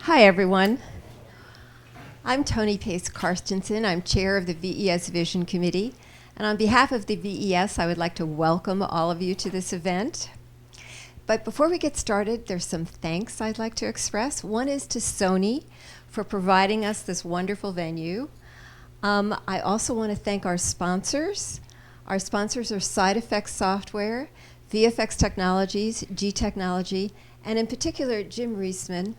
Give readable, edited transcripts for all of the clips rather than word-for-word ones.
Hi, everyone. I'm Toni Carstensen. I'm chair of the VES Vision Committee. And on behalf of the VES, I would like to welcome all of you to this event. But before we get started, there's some thanks I'd like to express. One is to Sony for providing us this wonderful venue. I also want to thank our sponsors. Our sponsors are Side Effects Software, VFX Technologies, G Technology, and in particular, Jim Reisman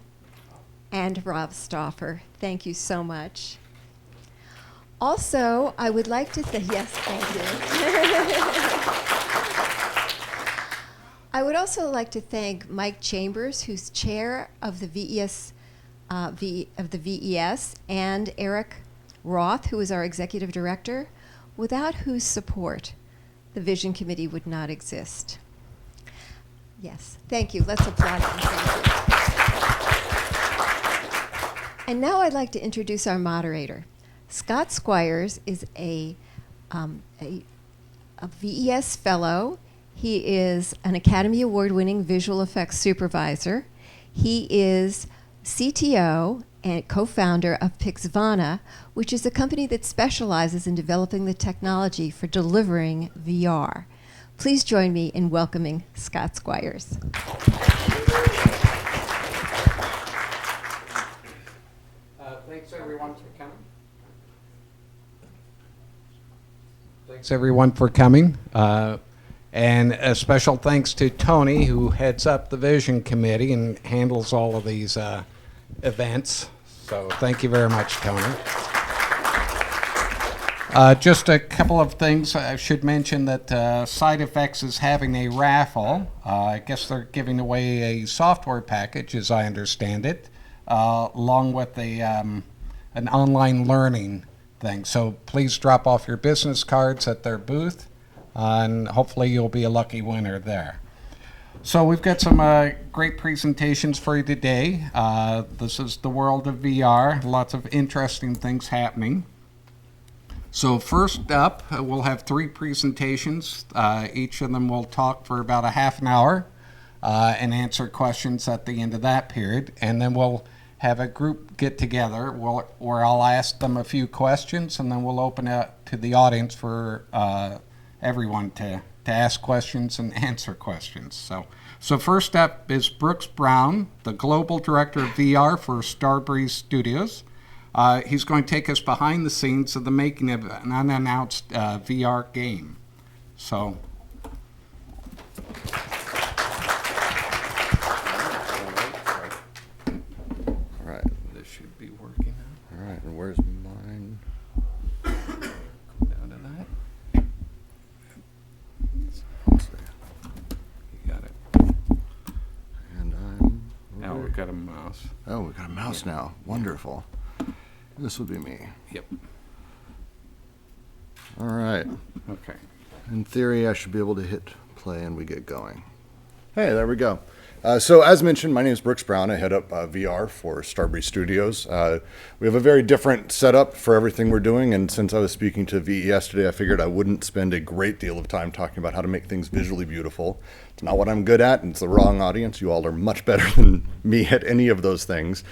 and Rob Stauffer. Thank you so much. Also, I would like to yes, thank you. I would also like to thank Mike Chambers, who's chair of the VES, and Eric Roth, who is our executive director, without whose support the Vision Committee would not exist. Yes, thank you. Let's applaud them. Thank you. And now I'd like to introduce our moderator. Scott Squires is a VES fellow. He is an Academy Award-winning visual effects supervisor. He is CTO and co-founder of Pixvana, which is a company that specializes in developing the technology for delivering VR. Please join me in welcoming Scott Squires. Thanks everyone for coming. Thanks everyone for coming. And a special thanks to Toni, who heads up the Vision Committee and handles all of these events. So thank you very much, Toni. Just a couple of things. I should mention that Side Effects is having a raffle. I guess they're giving away a software package, as I understand it, along with an online learning thing. So please drop off your business cards at their booth, and hopefully you'll be a lucky winner there. So we've got some great presentations for you today. This is the world of VR, lots of interesting things happening. So first up, we'll have 3 presentations. Each of them will talk for about a half an hour and answer questions at the end of that period. And then we'll have a group get together where I'll ask them a few questions, and then we'll open it to the audience for everyone to ask questions and answer questions. So first up is Brooks Brown, the Global Director of VR for Starbreeze Studios. He's going to take us behind the scenes of the making of an unannounced VR game. So. All right. This should be working now. All right, and where's mine? Go down to that. Let's see. You got it. And I'm Now over- we've got a mouse. Oh, we've got a mouse now. Wonderful. This would be me. Yep. All right. Okay. In theory, I should be able to hit play and we get going. Hey, there we go. So as mentioned, my name is Brooks Brown. I head up VR for Starbreeze Studios. We have a very different setup for everything we're doing, and since I was speaking to VES today, I figured I wouldn't spend a great deal of time talking about how to make things visually beautiful. It's not what I'm good at, and it's the wrong audience. You all are much better than me at any of those things.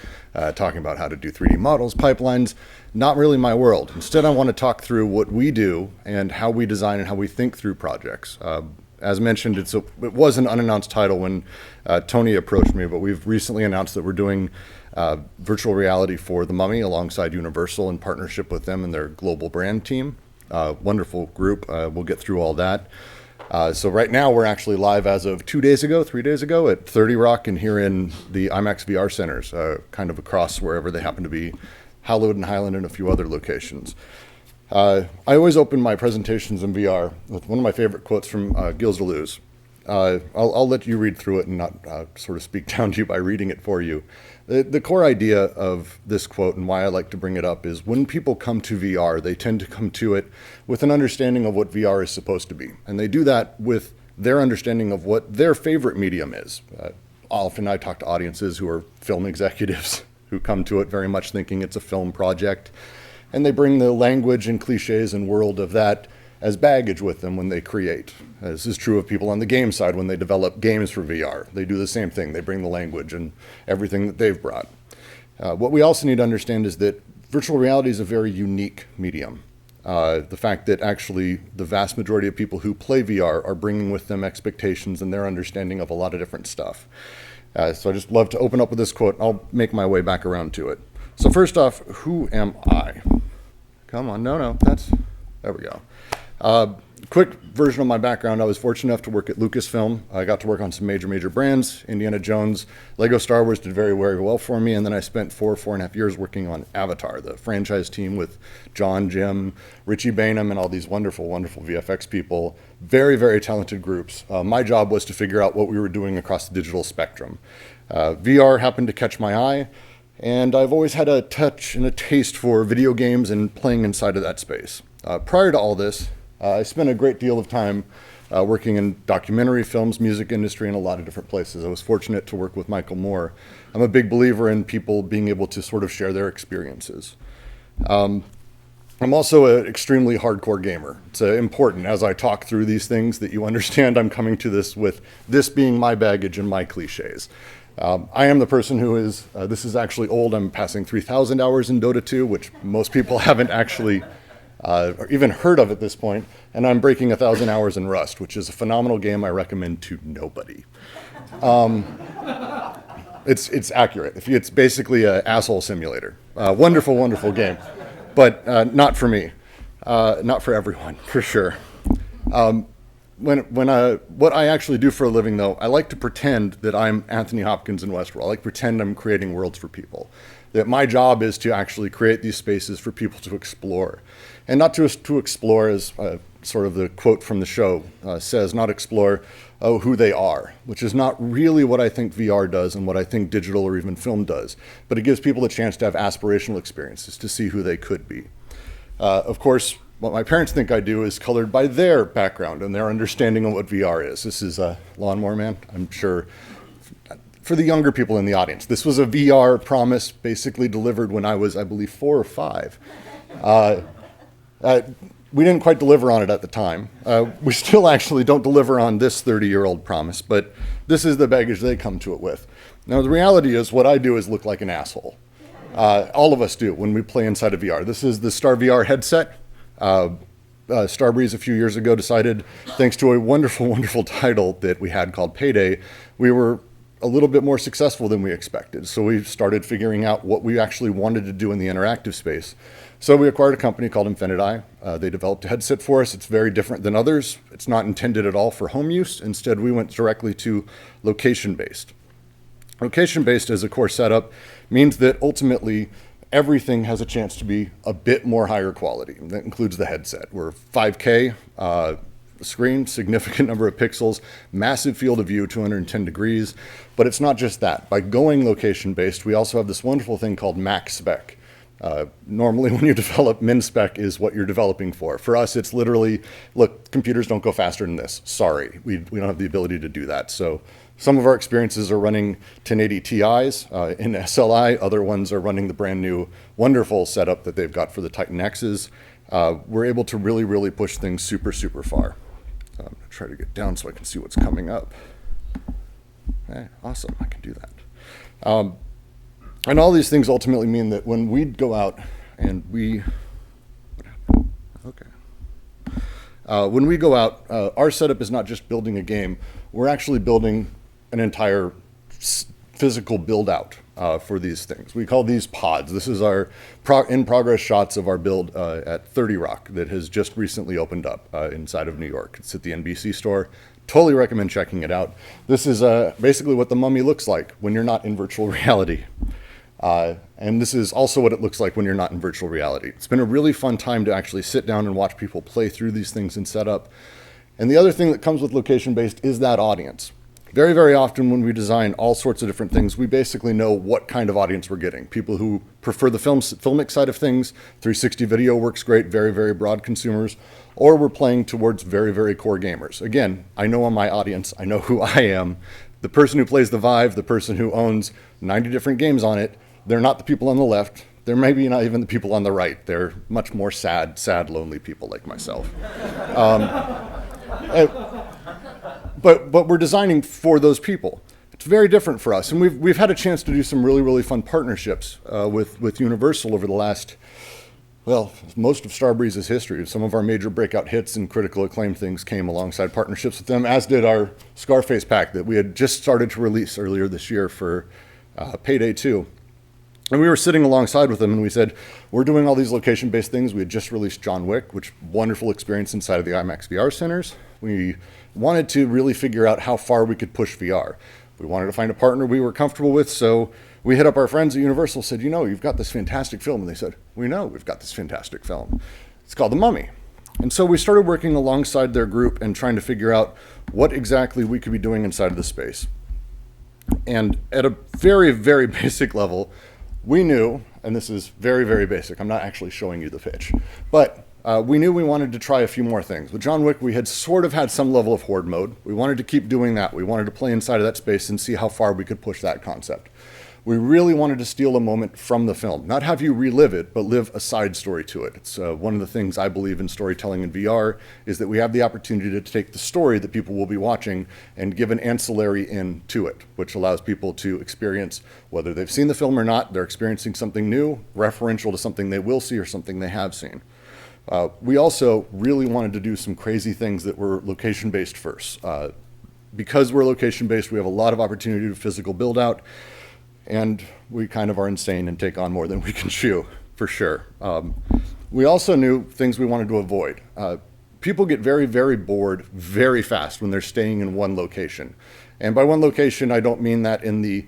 Talking about how to do 3D models, pipelines, not really my world. Instead, I want to talk through what we do and how we design and how we think through projects. As mentioned, it was an unannounced title when Toni approached me, but we've recently announced that we're doing virtual reality for The Mummy alongside Universal in partnership with them and their global brand team. Wonderful group. We'll get through all that. So right now we're actually live as of 3 days ago at 30 Rock and here in the IMAX VR centers, kind of across wherever they happen to be, Hallowed and Highland and a few other locations. I always open my presentations in VR with one of my favorite quotes from Gilles Deleuze. I'll let you read through it and not sort of speak down to you by reading it for you. The core idea of this quote and why I like to bring it up is when people come to VR, they tend to come to it with an understanding of what VR is supposed to be. And they do that with their understanding of what their favorite medium is. Often I talk to audiences who are film executives who come to it very much thinking it's a film project. And they bring the language and cliches and world of that as baggage with them when they create. This is true of people on the game side when they develop games for VR. They do the same thing. They bring the language and everything that they've brought. What we also need to understand is that virtual reality is a very unique medium. The fact that actually the vast majority of people who play VR are bringing with them expectations and their understanding of a lot of different stuff. So I just love to open up with this quote. I'll make my way back around to it. So first off, who am I? Come on, there we go. Quick version of my background. I was fortunate enough to work at Lucasfilm. I got to work on some major brands. Indiana Jones, Lego Star Wars did very well for me. And then I spent 4.5 years working on Avatar, the franchise team with John, Jim, Richie Bainham, and all these wonderful VFX people. Very talented groups. My job was to figure out what we were doing across the digital spectrum. VR happened to catch my eye. And I've always had a touch and a taste for video games and playing inside of that space. Prior to all this, I spent a great deal of time working in documentary films, music industry, and a lot of different places. I was fortunate to work with Michael Moore. I'm a big believer in people being able to sort of share their experiences. I'm also an extremely hardcore gamer. It's important as I talk through these things that you understand I'm coming to this with this being my baggage and my cliches. I am the person who is, this is actually old, I'm passing 3,000 hours in Dota 2, which most people haven't actually or even heard of at this point, and I'm breaking 1,000 hours in Rust, which is a phenomenal game I recommend to nobody. It's accurate. It's basically an asshole simulator. Wonderful game, but not for me, not for everyone, for sure. What I actually do for a living, though, I like to pretend that I'm Anthony Hopkins in Westworld. I like to pretend I'm creating worlds for people. That my job is to actually create these spaces for people to explore. And not to explore, as sort of the quote from the show says, not explore who they are, which is not really what I think VR does and what I think digital or even film does. But it gives people a chance to have aspirational experiences, to see who they could be. Of course, what my parents think I do is colored by their background and their understanding of what VR is. This is a Lawnmower Man, I'm sure. For the younger people in the audience, this was a VR promise basically delivered when I was, I believe, 4 or 5. We didn't quite deliver on it at the time. We still actually don't deliver on this 30-year-old promise, but this is the baggage they come to it with. Now, the reality is what I do is look like an asshole. All of us do when we play inside of VR. This is the Star VR headset. Starbreeze a few years ago decided, thanks to a wonderful title that we had called Payday, we were a little bit more successful than we expected. So we started figuring out what we actually wanted to do in the interactive space. So we acquired a company called Infiniti. They developed a headset for us. It's very different than others. It's not intended at all for home use. Instead, we went directly to location-based. Location-based as a core setup means that ultimately everything has a chance to be a bit more higher quality. That includes the headset. We're 5K screen, significant number of pixels, massive field of view, 210 degrees. But it's not just that. By going location-based, we also have this wonderful thing called max spec. Normally when you develop, min spec is what you're developing for. For us, it's literally, look, computers don't go faster than this. Sorry, we don't have the ability to do that. So some of our experiences are running 1080 Ti's in SLI. Other ones are running the brand new wonderful setup that they've got for the Titan X's. We're able to really push things super far. So I'm going to try to get down so I can see what's coming up. Okay, awesome, I can do that. And all these things ultimately mean that when we go out and when we go out, our setup is not just building a game, we're actually building an entire physical build out for these things. We call these pods. This is our in-progress shots of our build at 30 Rock that has just recently opened up inside of New York. It's at the NBC store. Totally recommend checking it out. This is basically what the Mummy looks like when you're not in virtual reality. And this is also what it looks like when you're not in virtual reality. It's been a really fun time to actually sit down and watch people play through these things and set up. And the other thing that comes with location-based is that audience. Very often when we design all sorts of different things, we basically know what kind of audience we're getting. People who prefer the filmic side of things, 360 video works great, very broad consumers, or we're playing towards very core gamers. Again, I know my audience, I know who I am. The person who plays the Vive, the person who owns 90 different games on it, they're not the people on the left. They're maybe not even the people on the right. They're much more sad, lonely people like myself. But we're designing for those people. It's very different for us. And we've had a chance to do some really, really fun partnerships with Universal over the last, well, most of Starbreeze's history. Some of our major breakout hits and critical acclaim things came alongside partnerships with them, as did our Scarface pack that we had just started to release earlier this year for Payday 2. And we were sitting alongside with them and we said, we're doing all these location-based things. We had just released John Wick, which wonderful experience inside of the IMAX VR centers. We wanted to really figure out how far we could push VR. We wanted to find a partner we were comfortable with, so we hit up our friends at Universal, said, you know, you've got this fantastic film. And they said, we know we've got this fantastic film. It's called The Mummy. And so we started working alongside their group and trying to figure out what exactly we could be doing inside of the space. And at a very, very basic level, we knew, and this is very, very basic, I'm not actually showing you the pitch, but we knew we wanted to try a few more things. With John Wick, we had sort of had some level of horde mode. We wanted to keep doing that. We wanted to play inside of that space and see how far we could push that concept. We really wanted to steal a moment from the film, not have you relive it, but live a side story to it. It's one of the things I believe in storytelling in VR is that we have the opportunity to take the story that people will be watching and give an ancillary in to it, which allows people to experience, whether they've seen the film or not, they're experiencing something new, referential to something they will see or something they have seen. We also really wanted to do some crazy things that were location-based first. Because we're location-based, we have a lot of opportunity to physical build-out, and we kind of are insane and take on more than we can chew, for sure. We also knew things we wanted to avoid. People get very, very bored very fast when they're staying in one location. And by one location, I don't mean that in the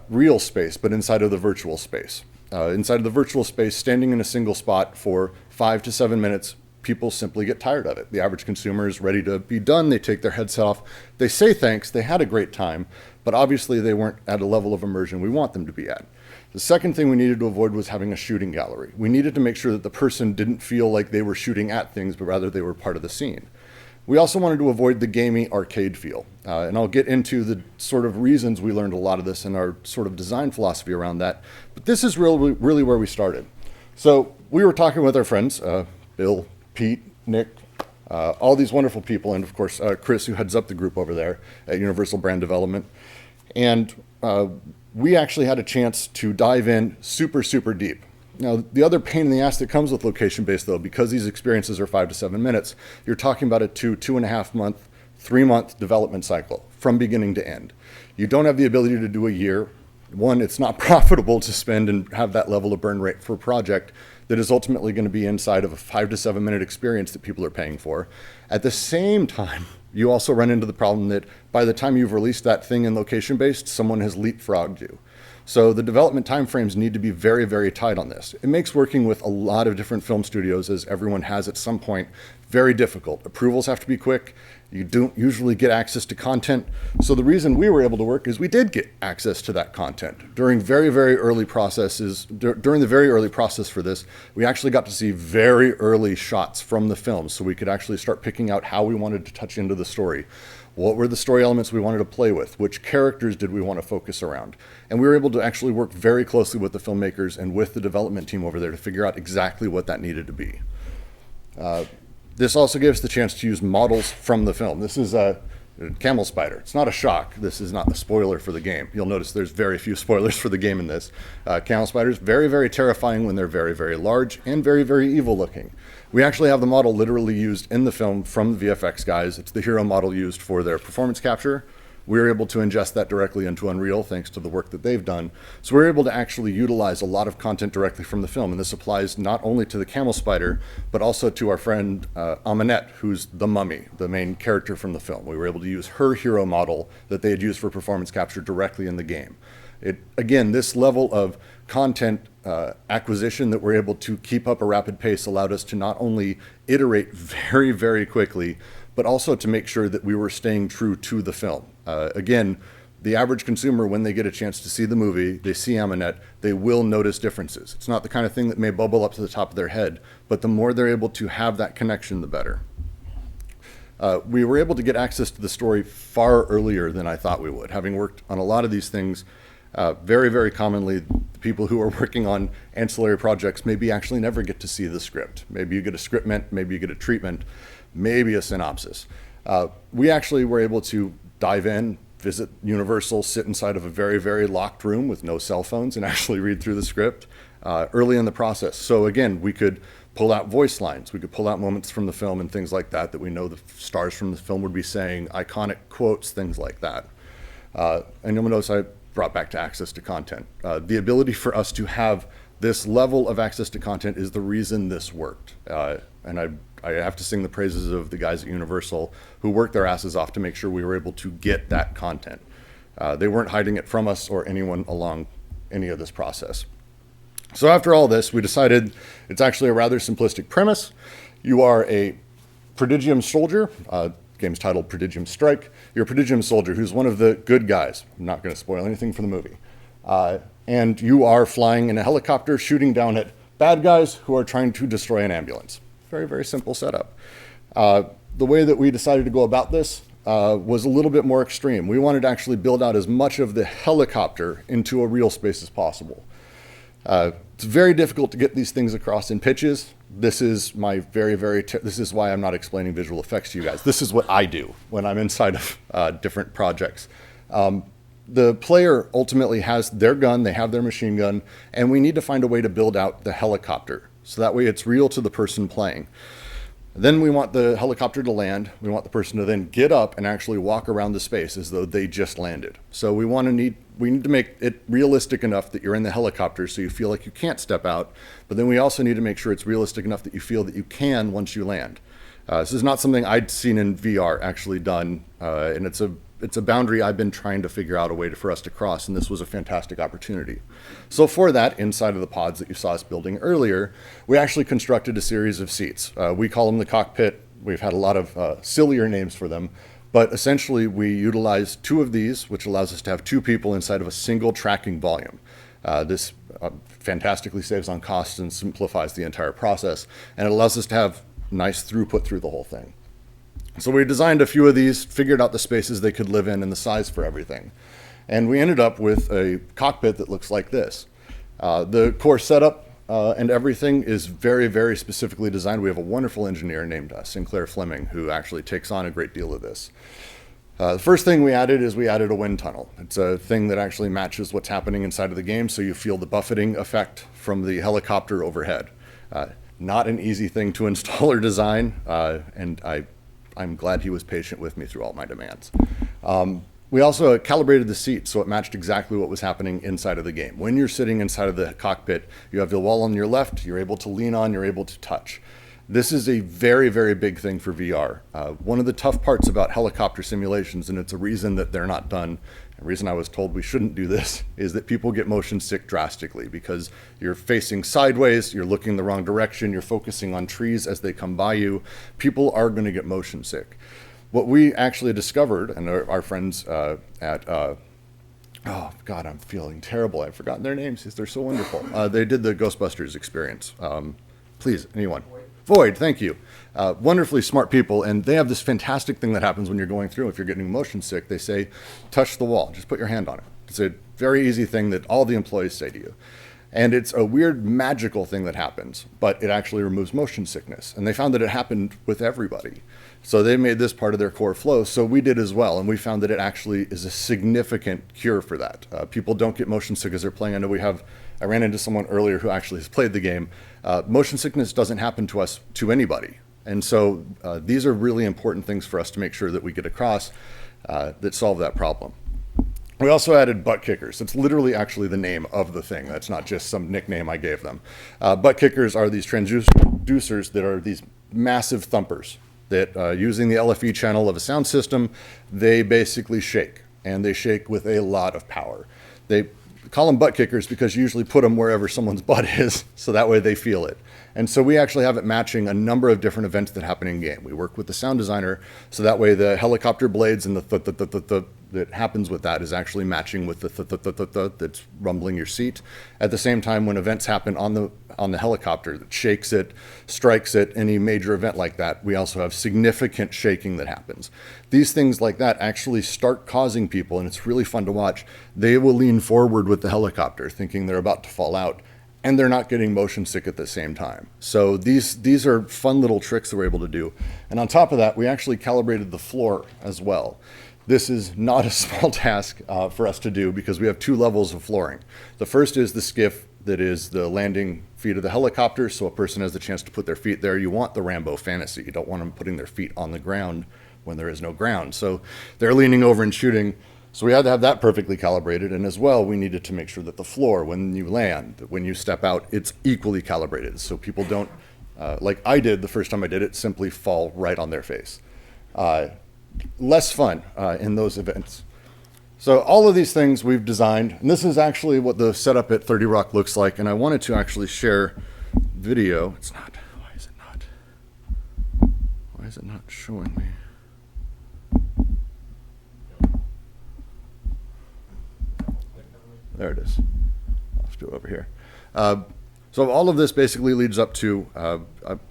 real space, but inside of the virtual space. Inside of the virtual space, standing in a single spot for 5 to 7 minutes, people simply get tired of it. The average consumer is ready to be done. They take their heads off. They say thanks. They had a great time, but obviously they weren't at a level of immersion we want them to be at. The second thing we needed to avoid was having a shooting gallery. We needed to make sure that the person didn't feel like they were shooting at things, but rather they were part of the scene. We also wanted to avoid the gamey arcade feel. And I'll get into the sort of reasons we learned a lot of this and our sort of design philosophy around that. But this is really where we started. So we were talking with our friends, Bill, Pete, Nick, all these wonderful people, and of course, Chris, who heads up the group over there at Universal Brand Development. And we actually had a chance to dive in super, super deep. Now, the other pain in the ass that comes with location-based, though, because these experiences are 5 to 7 minutes, you're talking about a 2.5 month, 3-month development cycle from beginning to end. You don't have the ability to do a year. One, it's not profitable to spend and have that level of burn rate for a project that is ultimately going to be inside of a 5 to 7 minute experience that people are paying for. At the same time, you also run into the problem that by the time you've released that thing in location-based, someone has leapfrogged you. So the development timeframes need to be very, very tight on this. It makes working with a lot of different film studios, as everyone has at some point, very difficult. Approvals have to be quick. You don't usually get access to content. So the reason we were able to work is we did get access to that content. During very, very early processes, during the very early process for this, we actually got to see very early shots from the film, so we could actually start picking out how we wanted to touch into the story. What were the story elements we wanted to play with? Which characters did we want to focus around? And we were able to actually work very closely with the filmmakers and with the development team over there to figure out exactly what that needed to be. This also gives us the chance to use models from the film. This is a camel spider. It's not a shock. This is not a spoiler for the game. You'll notice there's very few spoilers for the game in this. Camel spiders, very, very terrifying when they're very, very large and very, very evil looking. We actually have the model literally used in the film from the VFX guys. It's the hero model used for their performance capture. We were able to ingest that directly into Unreal thanks to the work that they've done. So we're able to actually utilize a lot of content directly from the film. And this applies not only to the camel spider, but also to our friend Amanette, who's the mummy, the main character from the film. We were able to use her hero model that they had used for performance capture directly in the game. Again, this level of content acquisition that we're able to keep up a rapid pace allowed us to not only iterate very, very quickly, but also to make sure that we were staying true to the film. Again, the average consumer, when they get a chance to see the movie, they see Amanette, they will notice differences. It's not the kind of thing that may bubble up to the top of their head, but the more they're able to have that connection, the better. We were able to get access to the story far earlier than I thought we would. Having worked on a lot of these things, very, very commonly, the people who are working on ancillary projects maybe actually never get to see the script. Maybe you get a scriptment, maybe you get a treatment, maybe a synopsis. We actually were able to dive in, visit Universal, sit inside of a very, very locked room with no cell phones and actually read through the script early in the process. So again, we could pull out voice lines. We could pull out moments from the film and things like that we know the stars from the film would be saying, iconic quotes, things like that. And you'll notice I brought back to access to content. The ability for us to have this level of access to content is the reason this worked. And I have to sing the praises of the guys at Universal who worked their asses off to make sure we were able to get that content. They weren't hiding it from us or anyone along any of this process. So after all this, we decided it's actually a rather simplistic premise. You are a Prodigium soldier, game's titled Prodigium Strike. You're a Prodigium soldier who's one of the good guys. I'm not going to spoil anything for the movie. And you are flying in a helicopter shooting down at bad guys who are trying to destroy an ambulance. Very, very simple setup. The way that we decided to go about this was a little bit more extreme. We wanted to actually build out as much of the helicopter into a real space as possible. It's very difficult to get these things across in pitches. This is my this is why I'm not explaining visual effects to you guys. This is what I do when I'm inside of different projects. The player ultimately has their gun, they have their machine gun, and we need to find a way to build out the helicopter. So that way it's real to the person playing. Then we want the helicopter to land. We want the person to then get up and actually walk around the space as though they just landed. So we need to make it realistic enough that you're in the helicopter so you feel like you can't step out. But then we also need to make sure it's realistic enough that you feel that you can once you land. This is not something I'd seen in VR actually done, and it's a boundary I've been trying to figure out a way for us to cross, and this was a fantastic opportunity. So for that, inside of the pods that you saw us building earlier, we actually constructed a series of seats. We call them the cockpit. We've had a lot of sillier names for them, but essentially we utilize two of these, which allows us to have two people inside of a single tracking volume. This fantastically saves on costs and simplifies the entire process, and it allows us to have nice throughput through the whole thing. So we designed a few of these, figured out the spaces they could live in and the size for everything. And we ended up with a cockpit that looks like this. The core setup and everything is very, very specifically designed. We have a wonderful engineer named Sinclair Fleming who actually takes on a great deal of this. The first thing we added is we added a wind tunnel. It's a thing that actually matches what's happening inside of the game, so you feel the buffeting effect from the helicopter overhead. Not an easy thing to install or design, and I'm glad he was patient with me through all my demands. We also calibrated the seat so it matched exactly what was happening inside of the game. When you're sitting inside of the cockpit, you have the wall on your left, you're able to lean on, you're able to touch. This is a very, very big thing for VR. One of the tough parts about helicopter simulations, and it's a reason that they're not done, the reason I was told we shouldn't do this, is that people get motion sick drastically because you're facing sideways, you're looking the wrong direction, you're focusing on trees as they come by you. People are going to get motion sick. What we actually discovered, and our friends oh God, I'm feeling terrible. I've forgotten their names because they're so wonderful. They did the Ghostbusters experience. Please, anyone? Void, thank you. Wonderfully smart people, and they have this fantastic thing that happens when you're going through. If you're getting motion sick, they say, touch the wall, just put your hand on it. It's a very easy thing that all the employees say to you. And it's a weird magical thing that happens, but it actually removes motion sickness. And they found that it happened with everybody. So they made this part of their core flow, so we did as well. And we found that it actually is a significant cure for that. People don't get motion sick as they're playing. I ran into someone earlier who actually has played the game. Motion sickness doesn't happen to anybody. And so these are really important things for us to make sure that we get across that solve that problem. We also added butt kickers. It's literally actually the name of the thing. That's not just some nickname I gave them. Butt kickers are these transducers that are these massive thumpers that using the LFE channel of a sound system, they basically shake, and they shake with a lot of power. They call them butt kickers because you usually put them wherever someone's butt is, so that way they feel it. And so we actually have it matching a number of different events that happen in game. We work with the sound designer, so that way the helicopter blades and the that happens with that is actually matching with the that's rumbling your seat. At the same time, when events happen on the helicopter that shakes it, strikes it, any major event like that, we also have significant shaking that happens. These things like that actually start causing people, and it's really fun to watch, they will lean forward with the helicopter thinking they're about to fall out, and they're not getting motion sick at the same time. So these are fun little tricks that we're able to do. And on top of that, we actually calibrated the floor as well. This is not a small task for us to do because we have 2 levels of flooring. The first is the skiff that is the landing feet of the helicopter, so a person has the chance to put their feet there. You want the Rambo fantasy. You don't want them putting their feet on the ground when there is no ground. So they're leaning over and shooting. So we had to have that perfectly calibrated. And as well, we needed to make sure that the floor, when you land, when you step out, it's equally calibrated. So people don't, like I did the first time I did it, simply fall right on their face. Less fun in those events. So all of these things we've designed, and this is actually what the setup at 30 Rock looks like, and I wanted to actually share video. It's not, why is it not showing me? There it is. Let's do it over here. So all of this basically leads up to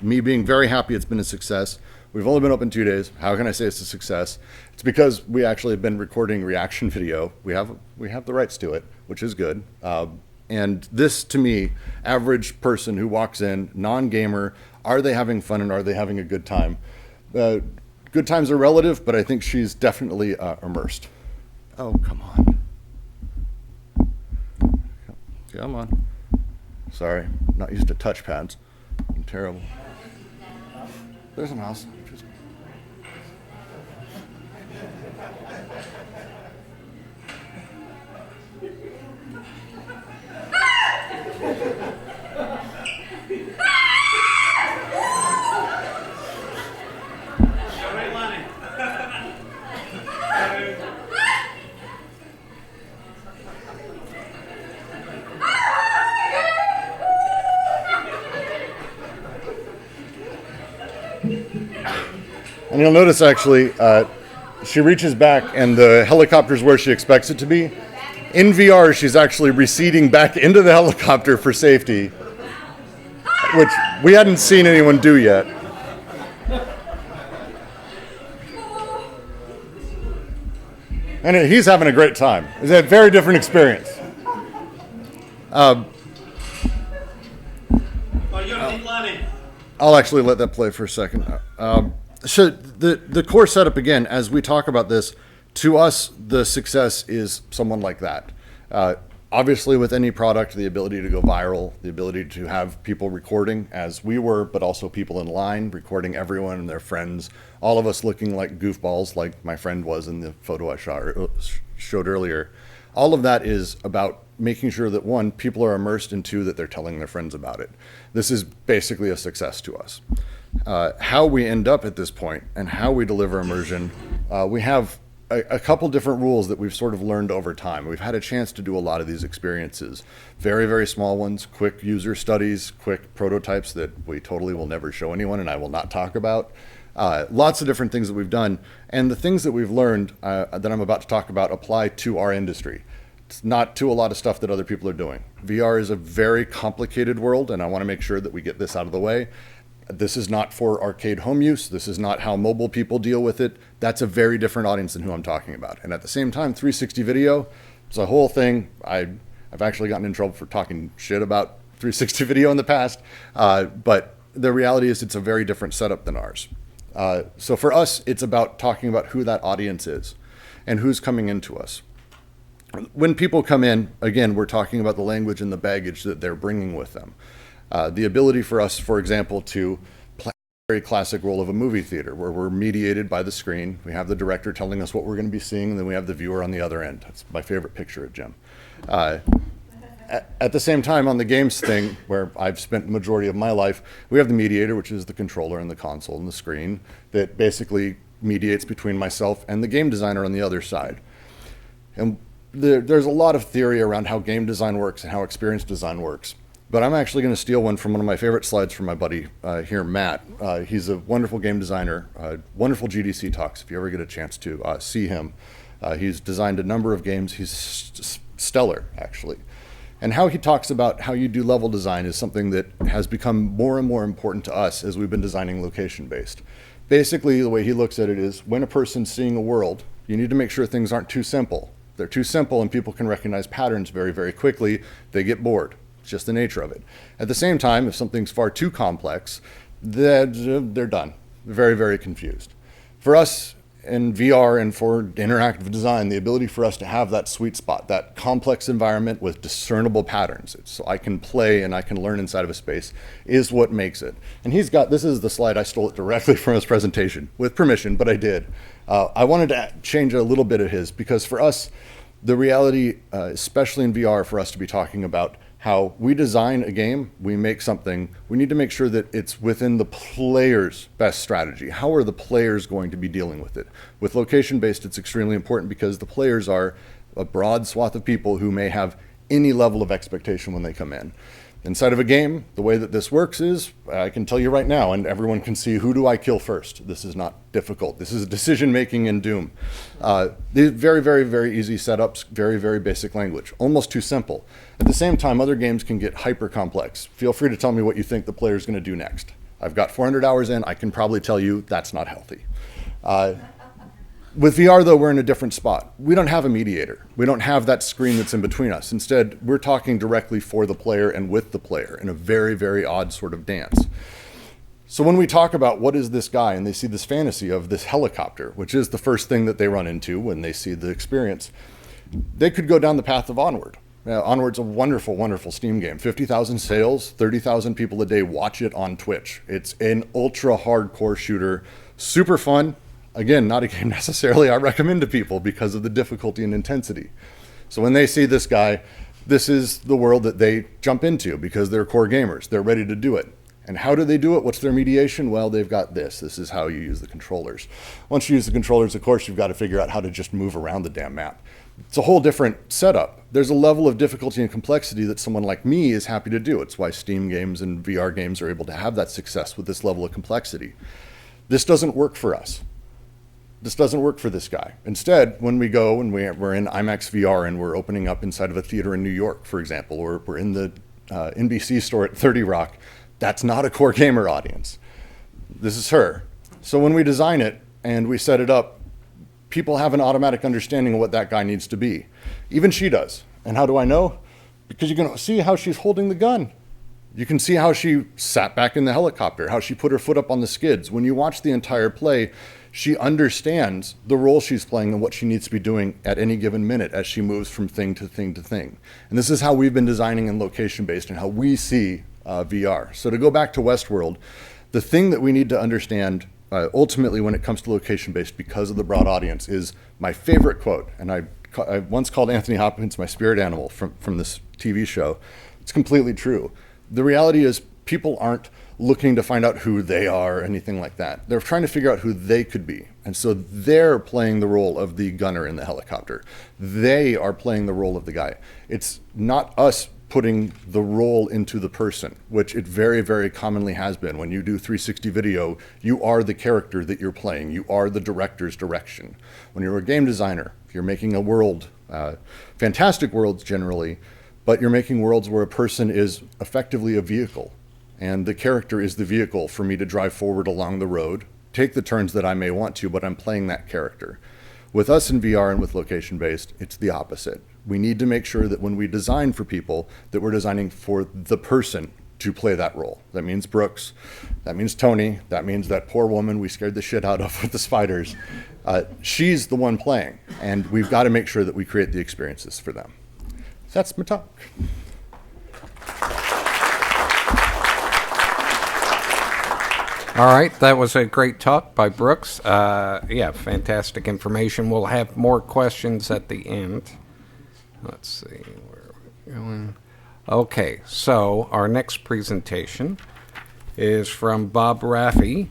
me being very happy it's been a success. We've only been open 2 days. How can I say it's a success? It's because we actually have been recording reaction video. We have the rights to it, which is good. And this, to me, average person who walks in, non-gamer, are they having fun and are they having a good time? Good times are relative, but I think she's definitely immersed. Oh, come on. Come on. Sorry, not used to touchpads. I'm terrible. There's a mouse. And you'll notice actually, she reaches back and the helicopter's where she expects it to be. In VR, she's actually receding back into the helicopter for safety, which we hadn't seen anyone do yet. And he's having a great time. It's a very different experience. I'll actually let that play for a second. So the core setup, again, as we talk about this, to us, the success is someone like that. Obviously, with any product, the ability to go viral, the ability to have people recording, as we were, but also people in line, recording everyone and their friends, all of us looking like goofballs, like my friend was in the photo I showed earlier. All of that is about making sure that, 1, people are immersed, and 2, that they're telling their friends about it. This is basically a success to us. How we end up at this point and how we deliver immersion, we have a couple different rules that we've sort of learned over time. We've had a chance to do a lot of these experiences. Very, very small ones, quick user studies, quick prototypes that we totally will never show anyone and I will not talk about. Lots of different things that we've done. And the things that we've learned that I'm about to talk about apply to our industry. It's not to a lot of stuff that other people are doing. VR is a very complicated world, and I want to make sure that we get this out of the way. This is not for arcade home use. This is not how mobile people deal with it. That's a very different audience than who I'm talking about. And at the same time, 360 video, it's a whole thing. I've actually gotten in trouble for talking shit about 360 video in the past, but the reality is it's a very different setup than ours. So for us, it's about talking about who that audience is and who's coming into us. When people come in, again, we're talking about the language and the baggage that they're bringing with them. The ability for us, for example, to play a very classic role of a movie theater where we're mediated by the screen. We have the director telling us what we're going to be seeing, and then we have the viewer on the other end. That's my favorite picture at Jim. At the same time, on the games thing, where I've spent the majority of my life, we have the mediator, which is the controller and the console and the screen, that basically mediates between myself and the game designer on the other side. And there's a lot of theory around how game design works and how experience design works. But I'm actually going to steal one from one of my favorite slides from my buddy here, Matt. He's a wonderful game designer, wonderful GDC talks, if you ever get a chance to see him. He's designed a number of games. He's stellar, actually. And how he talks about how you do level design is something that has become more and more important to us as we've been designing location-based. Basically, the way he looks at it is when a person's seeing a world, you need to make sure things aren't too simple. If they're too simple and people can recognize patterns very, very quickly, they get bored. It's just the nature of it. At the same time, if something's far too complex, they're done. They're very, very confused. For us, in VR and for interactive design, the ability for us to have that sweet spot, that complex environment with discernible patterns, so I can play and I can learn inside of a space, is what makes it. And he's got, this is the slide, I stole it directly from his presentation, with permission, but I did. I wanted to change a little bit of his, because for us, the reality, especially in VR, for us to be talking about how we design a game, we make something, we need to make sure that it's within the player's best strategy. How are the players going to be dealing with it? With location-based, it's extremely important because the players are a broad swath of people who may have any level of expectation when they come in. Inside of a game, the way that this works is, I can tell you right now, and everyone can see, who do I kill first? This is not difficult. This is decision-making in Doom. These very, very, very easy setups, very, very basic language, almost too simple. At the same time, other games can get hyper-complex. Feel free to tell me what you think the player is going to do next. I've got 400 hours in. I can probably tell you that's not healthy. With VR, though, we're in a different spot. We don't have a mediator. We don't have that screen that's in between us. Instead, we're talking directly for the player and with the player in a very, very odd sort of dance. So when we talk about what is this guy, and they see this fantasy of this helicopter, which is the first thing that they run into when they see the experience, they could go down the path of Onward. Onward's a wonderful, wonderful Steam game. 50,000 sales, 30,000 people a day watch it on Twitch. It's an ultra hardcore shooter, super fun. Again, not a game necessarily I recommend to people because of the difficulty and intensity. So when they see this guy, this is the world that they jump into because they're core gamers. They're ready to do it. And how do they do it? What's their mediation? Well, they've got this. This is how you use the controllers. Once you use the controllers, of course, you've got to figure out how to just move around the damn map. It's a whole different setup. There's a level of difficulty and complexity that someone like me is happy to do. It's why Steam games and VR games are able to have that success with this level of complexity. This doesn't work for us. This doesn't work for this guy. Instead, when we go and we're in IMAX VR and we're opening up inside of a theater in New York, for example, or we're in the NBC store at 30 Rock, that's not a core gamer audience. This is her. So when we design it and we set it up, people have an automatic understanding of what that guy needs to be. Even she does. And how do I know? Because you can see how she's holding the gun. You can see how she sat back in the helicopter, how she put her foot up on the skids. When you watch the entire play, she understands the role she's playing and what she needs to be doing at any given minute as she moves from thing to thing to thing. And this is how we've been designing in location-based and how we see VR. So to go back to Westworld, the thing that we need to understand ultimately when it comes to location-based because of the broad audience is my favorite quote. And I once called Anthony Hopkins my spirit animal from this TV show. It's completely true. The reality is people aren't looking to find out who they are or anything like that. They're trying to figure out who they could be. And so they're playing the role of the gunner in the helicopter. They are playing the role of the guy. It's not us putting the role into the person, which it very, very commonly has been. When you do 360 video, you are the character that you're playing. You are the director's direction. When you're a game designer, you're making a world, fantastic worlds generally, but you're making worlds where a person is effectively a vehicle. And the character is the vehicle for me to drive forward along the road, take the turns that I may want to, but I'm playing that character. With us in VR and with location-based, it's the opposite. We need to make sure that when we design for people, that we're designing for the person to play that role. That means Brooks, that means Toni, that means that poor woman we scared the shit out of with the spiders. She's the one playing, and we've got to make sure that we create the experiences for them. That's my talk. All right, that was a great talk by Brooks. Yeah, fantastic information. We'll have more questions at the end. Let's see, where are we going? Okay, so our next presentation is from Bob Rafei,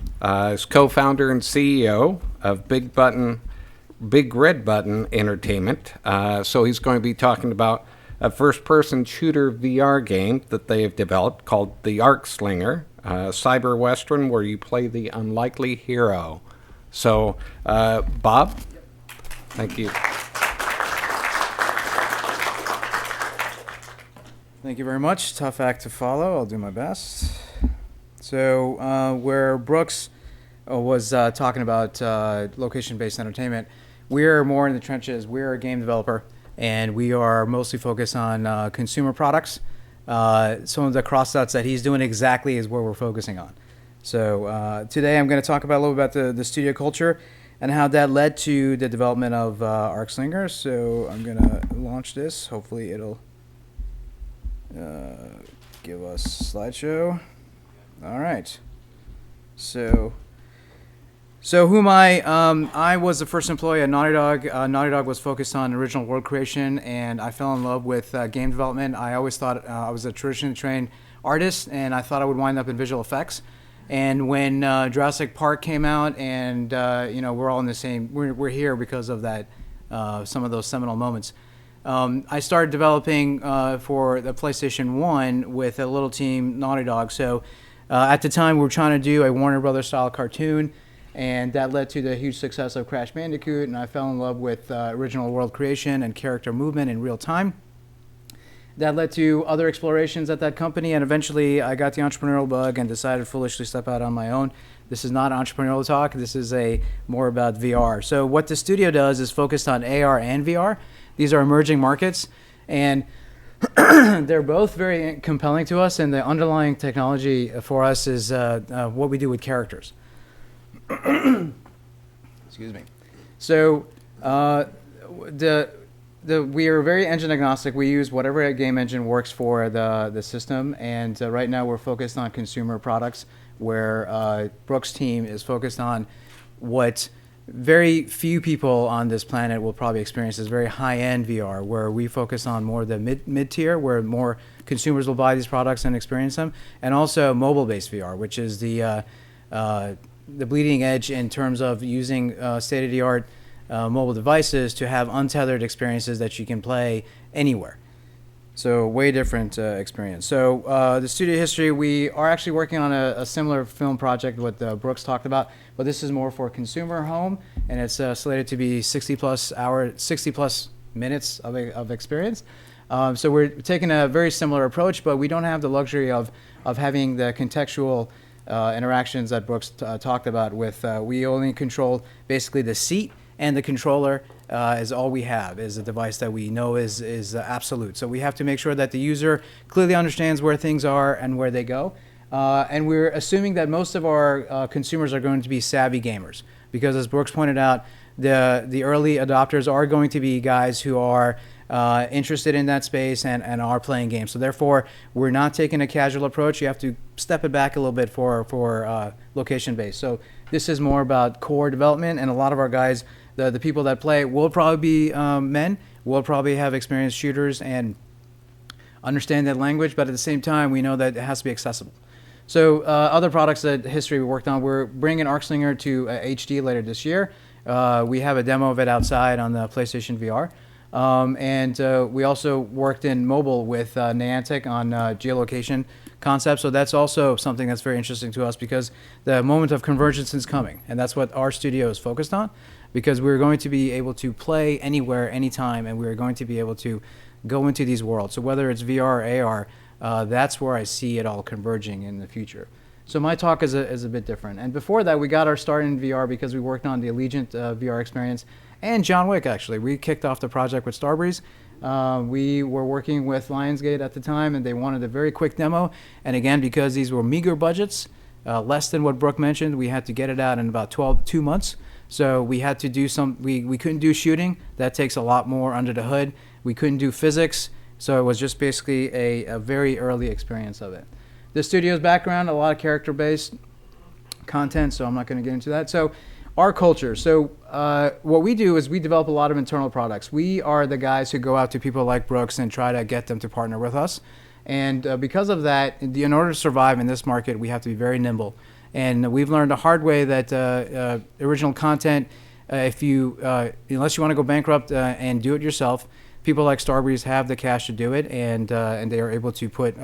is co-founder and CEO of Big Red Button Entertainment. So he's going to be talking about a first-person shooter VR game that they have developed called The Arc Slinger, cyber western where you play the unlikely hero. So, Bob, thank you. Thank you very much. Tough act to follow. I'll do my best. So, where Brooks was talking about location-based entertainment, we're more in the trenches. We're a game developer, and we are mostly focused on consumer products. Some of the cross-outs that he's doing exactly is where we're focusing on. So today I'm going to talk about a little bit about the studio culture. and how that led to the development of Arcslinger. So I'm going to launch this. Hopefully it'll give us slideshow. All right. So who am I? I was the first employee at Naughty Dog. Naughty Dog was focused on original world creation, and I fell in love with game development. I always thought I was a traditionally trained artist, and I thought I would wind up in visual effects. And when Jurassic Park came out, and we're all in the same, we're here because of that, some of those seminal moments. I started developing for the PlayStation 1 with a little team, Naughty Dog. So at the time, we were trying to do a Warner Brothers style cartoon, and that led to the huge success of Crash Bandicoot, and I fell in love with original world creation and character movement in real time. That led to other explorations at that company, and eventually I got the entrepreneurial bug and decided to foolishly step out on my own. This is not entrepreneurial talk. This is more about VR. So what the studio does is focused on AR and VR. These are emerging markets, and they're both very compelling to us, and the underlying technology for us is what we do with characters. Excuse me. So we are very engine agnostic. We use whatever game engine works for the system, and right now we're focused on consumer products, where Brooks' team is focused on what very few people on this planet will probably experience is very high-end VR, where we focus on more the mid-tier, where more consumers will buy these products and experience them, and also mobile-based VR, which is the bleeding edge in terms of using state-of-the-art mobile devices to have untethered experiences that you can play anywhere. So way different experience. So the studio history, we are actually working on a similar film project, what Brooks talked about, but this is more for consumer home, and it's slated to be 60 plus minutes of experience. So we're taking a very similar approach, but we don't have the luxury of having the contextual interactions that Brooks talked about with, we only control basically the seat, and the controller is all we have, is a device that we know is absolute. So we have to make sure that the user clearly understands where things are and where they go. And we're assuming that most of our consumers are going to be savvy gamers, because as Brooks pointed out, the early adopters are going to be guys who are interested in that space and are playing games. So therefore, we're not taking a casual approach. You have to step it back a little bit for location-based. So this is more about core development, and a lot of our guys, the people that play, will probably be men, will probably have experienced shooters and understand that language, but at the same time, we know that it has to be accessible. So other products that history we worked on, we're bringing Arcslinger to HD later this year. We have a demo of it outside on the PlayStation VR. And we also worked in mobile with Niantic on geolocation concepts. So that's also something that's very interesting to us, because the moment of convergence is coming. And that's what our studio is focused on, because we're going to be able to play anywhere, anytime, and we're going to be able to go into these worlds. So whether it's VR or AR, that's where I see it all converging in the future. So my talk is a bit different. And before that, we got our start in VR because we worked on the Allegiant VR experience and John Wick, actually. We kicked off the project with Starbreeze. We were working with Lionsgate at the time, and they wanted a very quick demo. And again, because these were meager budgets, less than what Brooke mentioned, we had to get it out in about 2 months. So we had to do we couldn't do shooting. That takes a lot more under the hood. We couldn't do physics. So it was just basically a very early experience of it. The studio's background, a lot of character-based content, so I'm not going to get into that. So our culture. So what we do is we develop a lot of internal products. We are the guys who go out to people like Brooks and try to get them to partner with us. And because of that, in order to survive in this market, we have to be very nimble. And we've learned the hard way that original content, unless you want to go bankrupt and do it yourself, people like Starbreeze have the cash to do it, and they are able to put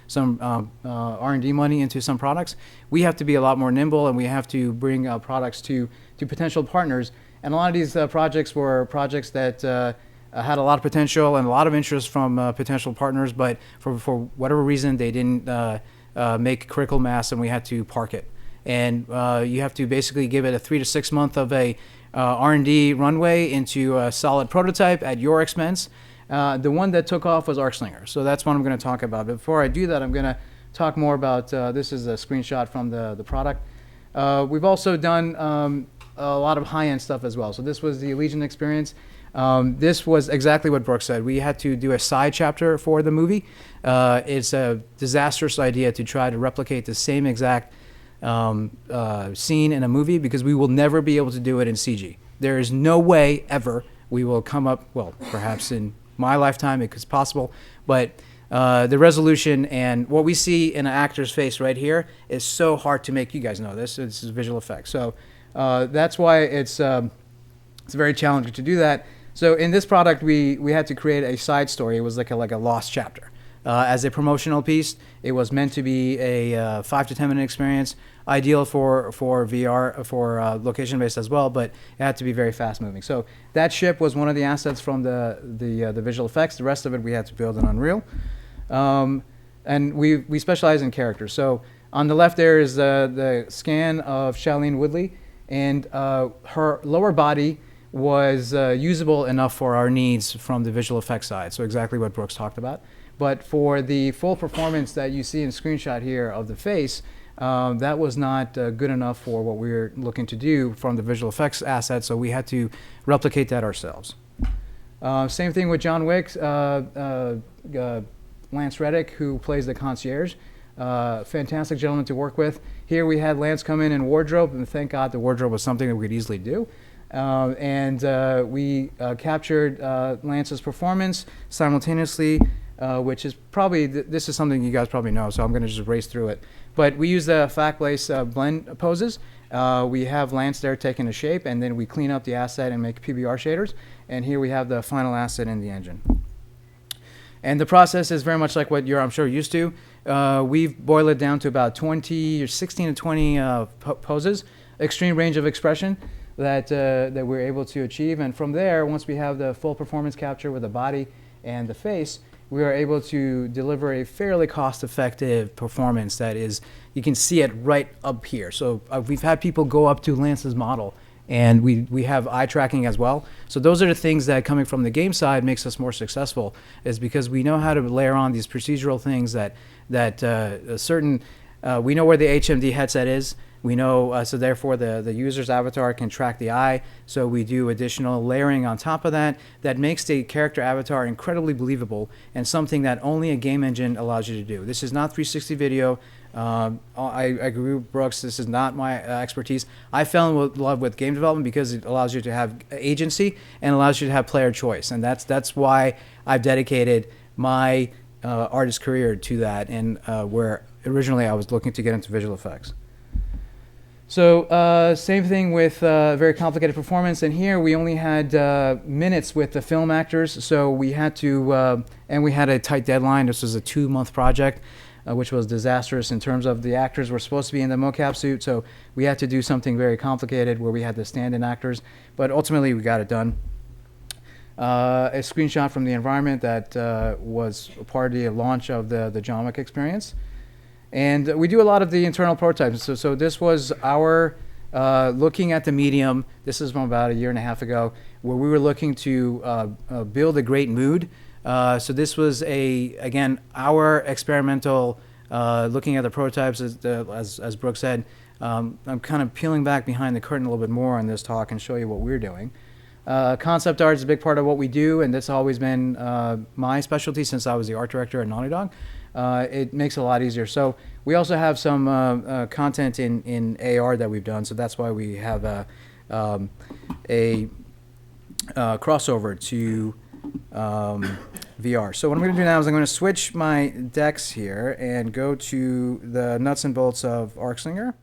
some R&D money into some products. We have to be a lot more nimble, and we have to bring products to potential partners. And a lot of these projects were projects that had a lot of potential and a lot of interest from potential partners, but for whatever reason, they didn't make critical mass, and we had to park it. And you have to basically give it a 3 to 6 month of a R&D runway into a solid prototype at your expense. The one that took off was Arcslinger, so that's what I'm going to talk about. But before I do that, I'm going to talk more about, this is a screenshot from the product. We've also done a lot of high-end stuff as well. So this was the Allegiant experience. This was exactly what Brooks said. We had to do a side chapter for the movie. It's a disastrous idea to try to replicate the same exact scene in a movie because we will never be able to do it in CG. There is no way ever we will come up, well, perhaps in my lifetime it's possible, but the resolution and what we see in an actor's face right here is so hard to make. You guys know this. This is visual effects. So that's why it's very challenging to do that. So in this product, we had to create a side story. It was like a lost chapter. As a promotional piece, it was meant to be a 5 to 10 minute experience, ideal for VR, for location-based as well, but it had to be very fast-moving. So that ship was one of the assets from the visual effects. The rest of it we had to build in Unreal. And we specialize in characters. So on the left there is the scan of Shailene Woodley, and her lower body was usable enough for our needs from the visual effects side, so exactly what Brooks talked about. But for the full performance that you see in screenshot here of the face, that was not good enough for what we were looking to do from the visual effects asset, so we had to replicate that ourselves. Same thing with John Wick, Lance Reddick, who plays the concierge. Fantastic gentleman to work with. Here we had Lance come in wardrobe, and thank God the wardrobe was something that we could easily do. We captured Lance's performance simultaneously, which is probably, this is something you guys probably know, so I'm going to just race through it. But we use the fact-based blend poses. We have Lance there taking a shape, and then we clean up the asset and make PBR shaders. And here we have the final asset in the engine. And the process is very much like what you're, I'm sure, used to. We've boiled it down to about 20 or 16 to 20 poses, extreme range of expression that we're able to achieve. And from there, once we have the full performance capture with the body and the face, we are able to deliver a fairly cost-effective performance that is, you can see it right up here. So we've had people go up to Lance's model, and we have eye tracking as well. So those are the things that, coming from the game side, makes us more successful, is because we know how to layer on these procedural things that we know where the HMD headset is. We know, so therefore the user's avatar can track the eye. So we do additional layering on top of that makes the character avatar incredibly believable and something that only a game engine allows you to do. This is not 360 video. I agree with Brooks, this is not my expertise. I fell in love with game development because it allows you to have agency and allows you to have player choice. And that's why I've dedicated my artist career to that, and where originally I was looking to get into visual effects. So same thing with very complicated performance, and here we only had minutes with the film actors, so we had to, and we had a tight deadline. This was a 2-month project, which was disastrous in terms of the actors were supposed to be in the mocap suit, so we had to do something very complicated where we had the stand-in actors, but ultimately we got it done. A screenshot from the environment that was a part of the launch of the John Wick experience. And we do a lot of the internal prototypes. So this was our looking at the medium. This is from about 1.5 years ago, where we were looking to build a great mood. So this was again our experimental looking at the prototypes. As Brooke said, I'm kind of peeling back behind the curtain a little bit more on this talk and show you what we're doing. Concept art is a big part of what we do, and that's always been my specialty since I was the art director at Naughty Dog. It makes it a lot easier. So we also have some content in AR that we've done, so that's why we have a crossover to VR. So what I'm going to do now is I'm going to switch my decks here and go to the nuts and bolts of ArcSlinger.